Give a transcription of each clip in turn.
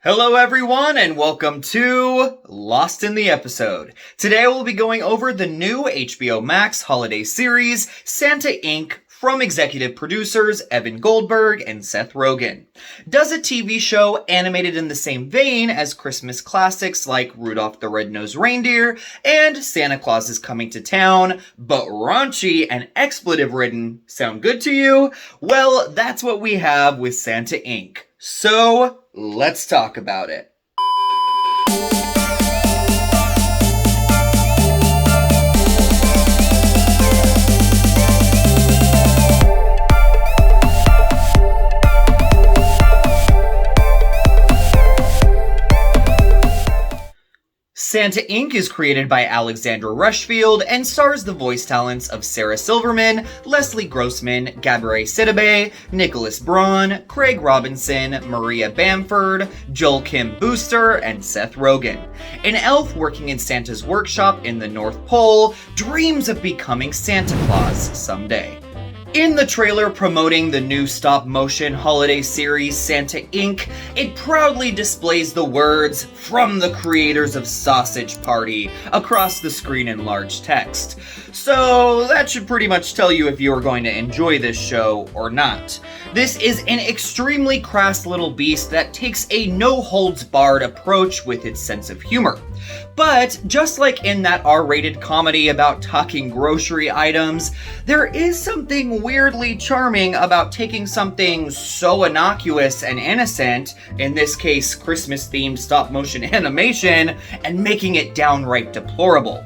Hello everyone and welcome to Lost in the Episode. Today we'll be going over the new HBO Max holiday series, Santa Inc., from executive producers Evan Goldberg and Seth Rogen. Does a TV show animated in the same vein as Christmas classics like Rudolph the Red-Nosed Reindeer and Santa Claus is Coming to Town, but raunchy and expletive-ridden sound good to you? Well, that's what we have with Santa Inc. So, let's talk about it. Santa Inc. is created by Alexandra Rushfield and stars the voice talents of Sarah Silverman, Leslie Grossman, Gabourey Sidibe, Nicholas Braun, Craig Robinson, Maria Bamford, Joel Kim Booster, and Seth Rogen. An elf working in Santa's workshop in the North Pole dreams of becoming Santa Claus someday. In the trailer promoting the new stop-motion holiday series Santa Inc., it proudly displays the words, "From the creators of Sausage Party," across the screen in large text. So that should pretty much tell you if you are going to enjoy this show or not. This is an extremely crass little beast that takes a no-holds-barred approach with its sense of humor. But just like in that R-rated comedy about talking grocery items, there is something weirdly charming about taking something so innocuous and innocent, in this case Christmas-themed stop-motion animation, and making it downright deplorable.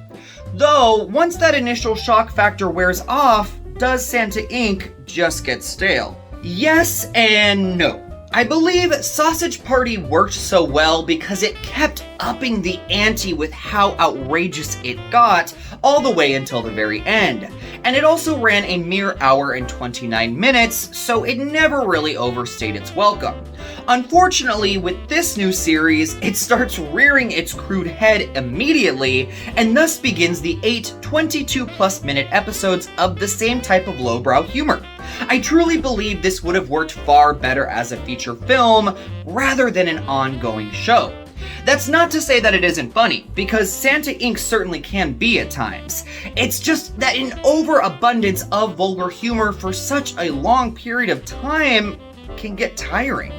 Though, once that initial shock factor wears off, does Santa Inc. just get stale? Yes and no. I believe Sausage Party worked so well because it kept upping the ante with how outrageous it got all the way until the very end. And it also ran a mere hour and 29 minutes, so it never really overstayed its welcome. Unfortunately, with this new series, it starts rearing its crude head immediately, and thus begins the 8 22-plus minute episodes of the same type of lowbrow humor. I truly believe this would have worked far better as a feature film, rather than an ongoing show. That's not to say that it isn't funny, because Santa Inc. certainly can be at times. It's just that an overabundance of vulgar humor for such a long period of time can get tiring.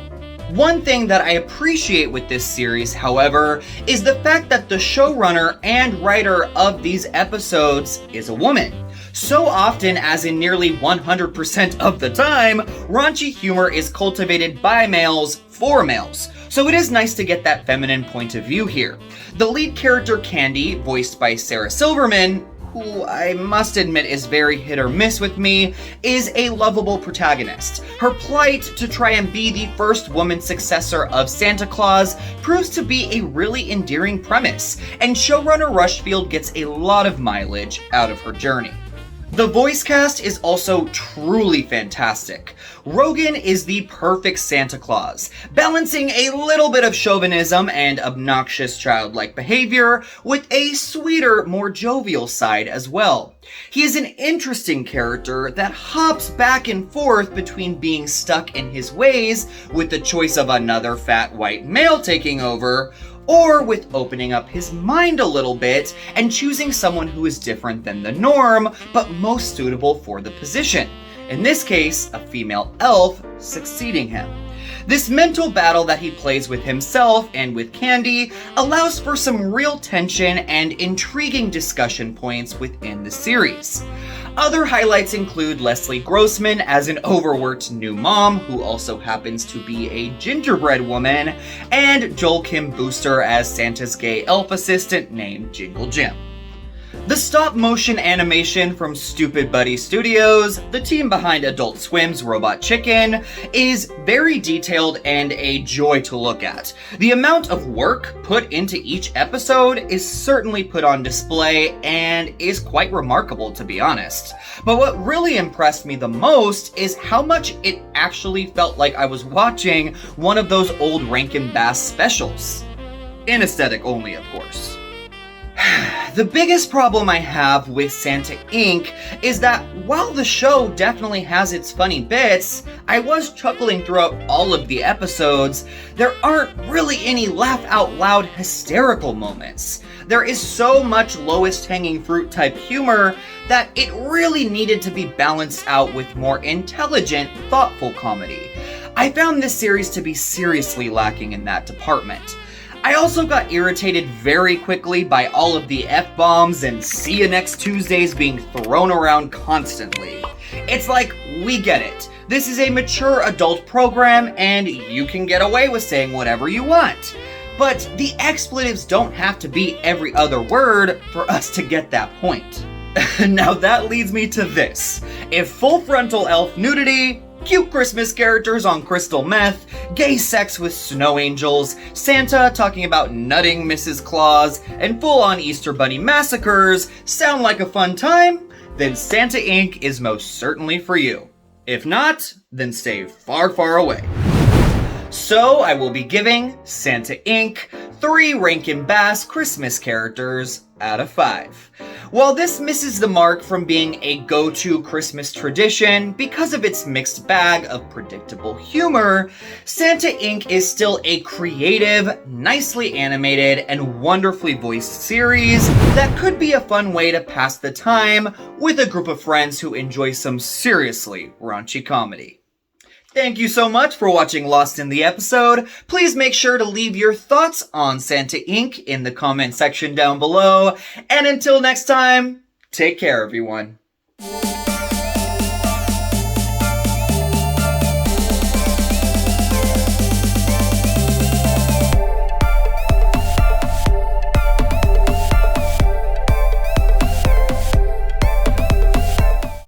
One thing that I appreciate with this series, however, is the fact that the showrunner and writer of these episodes is a woman. So often, as in nearly 100% of the time, raunchy humor is cultivated by males for males. So it is nice to get that feminine point of view here. The lead character Candy, voiced by Sarah Silverman, who I must admit is very hit or miss with me, is a lovable protagonist. Her plight to try and be the first woman successor of Santa Claus proves to be a really endearing premise, and showrunner Rushfield gets a lot of mileage out of her journey. The voice cast is also truly fantastic. Rogen is the perfect Santa Claus, balancing a little bit of chauvinism and obnoxious childlike behavior with a sweeter, more jovial side as well. He is an interesting character that hops back and forth between being stuck in his ways with the choice of another fat white male taking over, or with opening up his mind a little bit and choosing someone who is different than the norm, but most suitable for the position. In this case, a female elf succeeding him. This mental battle that he plays with himself and with Candy allows for some real tension and intriguing discussion points within the series. Other highlights include Leslie Grossman as an overworked new mom who also happens to be a gingerbread woman, and Joel Kim Booster as Santa's gay elf assistant named Jingle Jim. The stop-motion animation from Stupid Buddy Studios, the team behind Adult Swim's Robot Chicken, is very detailed and a joy to look at. The amount of work put into each episode is certainly put on display and is quite remarkable, to be honest. But what really impressed me the most is how much it actually felt like I was watching one of those old Rankin Bass specials. In aesthetic only, of course. The biggest problem I have with Santa Inc. is that while the show definitely has its funny bits, I was chuckling throughout all of the episodes, there aren't really any laugh-out-loud hysterical moments. There is so much lowest-hanging fruit type humor that it really needed to be balanced out with more intelligent, thoughtful comedy. I found this series to be seriously lacking in that department. I also got irritated very quickly by all of the F-bombs and see you next Tuesdays being thrown around constantly. It's like, we get it. This is a mature adult program and you can get away with saying whatever you want. But the expletives don't have to be every other word for us to get that point. Now that leads me to this. If full frontal elf nudity, cute Christmas characters on crystal meth, gay sex with snow angels, Santa talking about nutting Mrs. Claus, and full-on Easter Bunny massacres sound like a fun time, then Santa Inc. is most certainly for you. If not, then stay far, far away. So I will be giving Santa Inc. 3 Rankin Bass Christmas characters out of 5. While this misses the mark from being a go-to Christmas tradition because of its mixed bag of predictable humor, Santa Inc. is still a creative, nicely animated, and wonderfully voiced series that could be a fun way to pass the time with a group of friends who enjoy some seriously raunchy comedy. Thank you so much for watching Lost in the Episode. Please make sure to leave your thoughts on Santa Inc. in the comment section down below. And until next time, take care everyone.